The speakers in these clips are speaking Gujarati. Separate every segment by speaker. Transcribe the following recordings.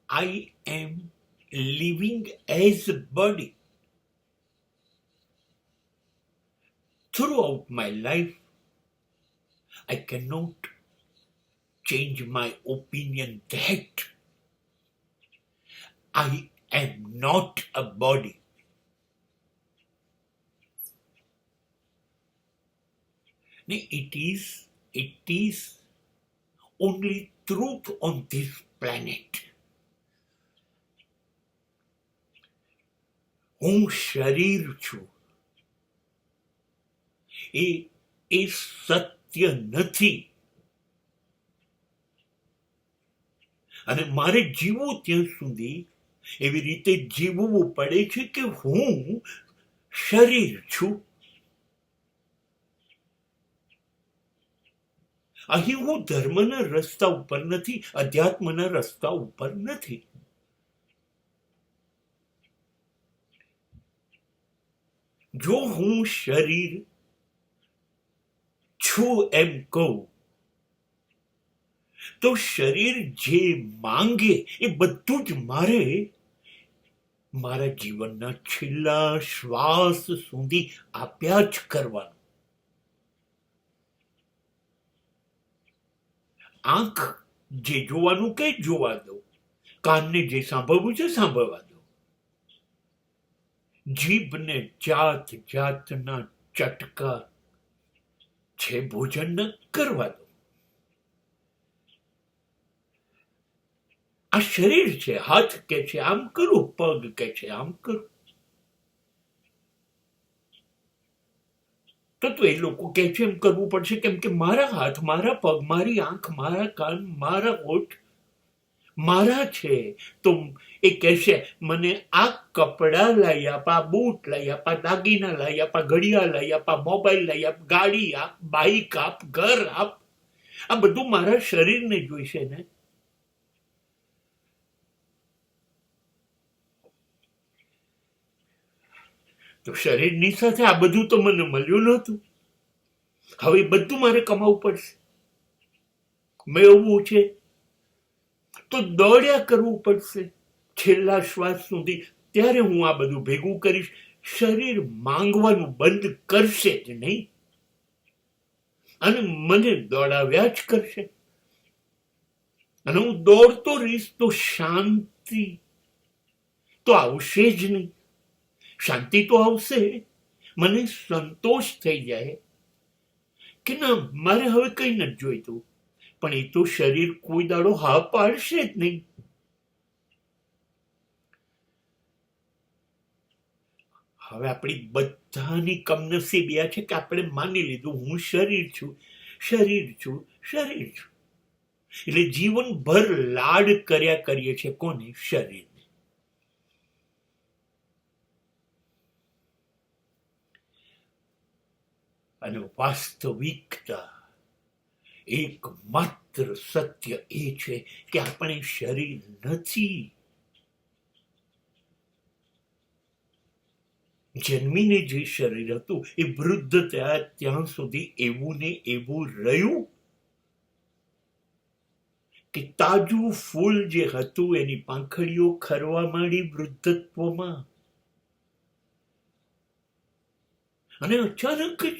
Speaker 1: I am living as a body. Throughout my life, I cannot change my opinion that I am not a body. It is only truth on this planet. હું શરીર છું એ સત્ય નથી, અને મારે જીવવું ત્યાં સુધી એવી રીતે જીવવું પડે છે કે હું શરીર છું. અહીં હું ધર્મના રસ્તા ઉપર નથી, અધ્યાત્મના રસ્તા ઉપર નથી. જો હું શરીર છું એમ કહું તો શરીર જે માંગે એ બધું જ મારે મારા જીવનના છેલ્લા શ્વાસ સુધી આપ્યા જ કરવાનું. આંખ જે જોવાનું કે જોવા દો, કાનને જે સાંભળવું છે સાંભળવા દો, જીભને જાત જાતના ચટકા છે ભોજન ન કરવા દો. આ શરીર છે, હાથ કે છે આમ કરું, પગ કે છે આમ કરું. તો એ લોકો કે છે એમ કરવું પડશે, કેમ કે મારા હાથ, મારા પગ, મારી આંખ, મારા કાન, મારા હોઠ મારા છે. તો એ કહેશે મને આ કપડા લઈ આપ, આ બૂટ લઈ આપ, આ દાગીના લઈ આપ, આ ઘડિયાળ લઈ આપ, આ મોબાઈલ લઈ આપ, ગાડી આપ, બાઈક આપ, ઘર આપ. આ બધું મારા શરીરને જોઈશે ને. તો શરીરની સાથે આ બધું તો મને મળ્યું નહોતું. હવે બધું મારે કમાવું પડશે, મેળવવું છે તો દોડ્યા કરવું પડશે છેલ્લા શ્વાસ સુધી. ત્યારે હું આ બધું ભેગું કરીશ. શરીર માંગવાનું બંધ કરશે જ નહીં અને મને દોડાવ્યા જ કરશે, અને હું દોડતો રહીશ તો શાંતિ તો આવશે જ નહીં. શાંતિ તો આવશે, મને સંતોષ થઈ જાય કે ના મારે હવે કઈ નથી જોઈતું. પણ એ તો શરીર કોઈ દાડો હા પાડશે જ નહીં. હવે આપણી બધાની કમનસીબી આ છે કે આપણે માની લીધું હું શરીર છું, શરીર છું, શરીર છું. એટલે જીવનભર લાડ કર્યા કરીએ છીએ કોને? શરીર. અને વાસ્તવિકતા એકમાત્ર સત્ય એ છે કે આપણે શરીર નથી. જન્મીને જે શરીર હતું એ વૃદ્ધ થયા ત્યાં સુધી એવું ને એવું રહ્યું કે તાજું ફૂલ જે હતું એની પાંખડીઓ ખરવા માંડી વૃદ્ધત્વમાં. અને અચાનક જ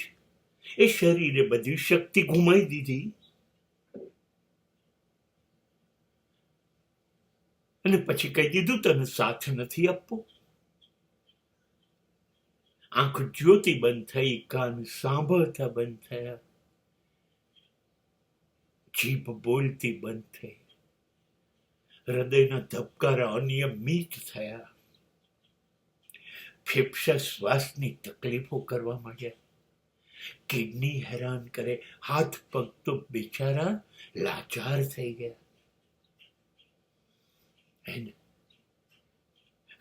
Speaker 1: એ શરીરે બધી શક્તિ ગુમાવી દીધી અને પછી કહી દીધું તને સાથ નથી આપવો. આંખ જ્યોતિ બંધ થઈ, કાન સાંભળતા બંધ થયા, જીભ બોલતી બંધ થઈ, હૃદયના ધબકારા અનિયમિત થયા, ફેફસા શ્વાસની તકલીફો કરવા માંડ્યા, કિડની હેરાન કરે, હાથ પગ તો બિચારા લાચાર થઈ ગયા.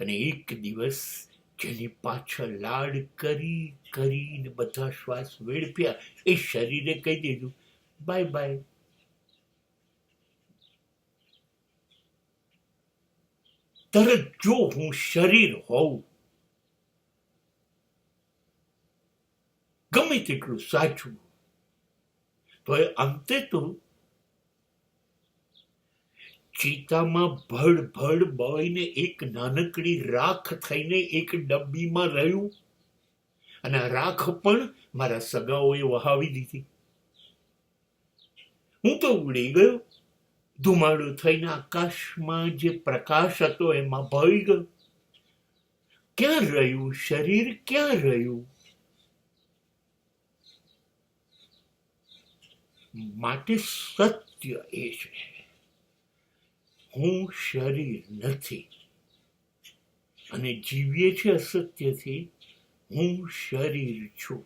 Speaker 1: અને એક દિવસ જેની પાછળ લાડ કરી કરીને બધા શ્વાસ વેડફ્યા એ શરીરે કહી દીધું બાય બાય. તરત જો હું શરીર હોઉં, ગમે તેટલું સાચું, તો એ અંતે તો ચિતામાં ભડ ભડ બળીને એક નાનકડી રાખ થઈને એક ડબ્બીમાં રહ્યું, અને આ રાખ પણ મારા સગાઓએ વહાવી દીધી. હું તો ઉડી ગયો. ધુમાડો થઈને આકાશમાં જે પ્રકાશ હતો એમાં ભળી ગયો. ક્યાં રહ્યું શરીર, ક્યાં રહ્યું? માટે સત્ય એ છે, હું શરીર નથી, અને જીવીએ છે અસત્યથી, હું શરીર છું.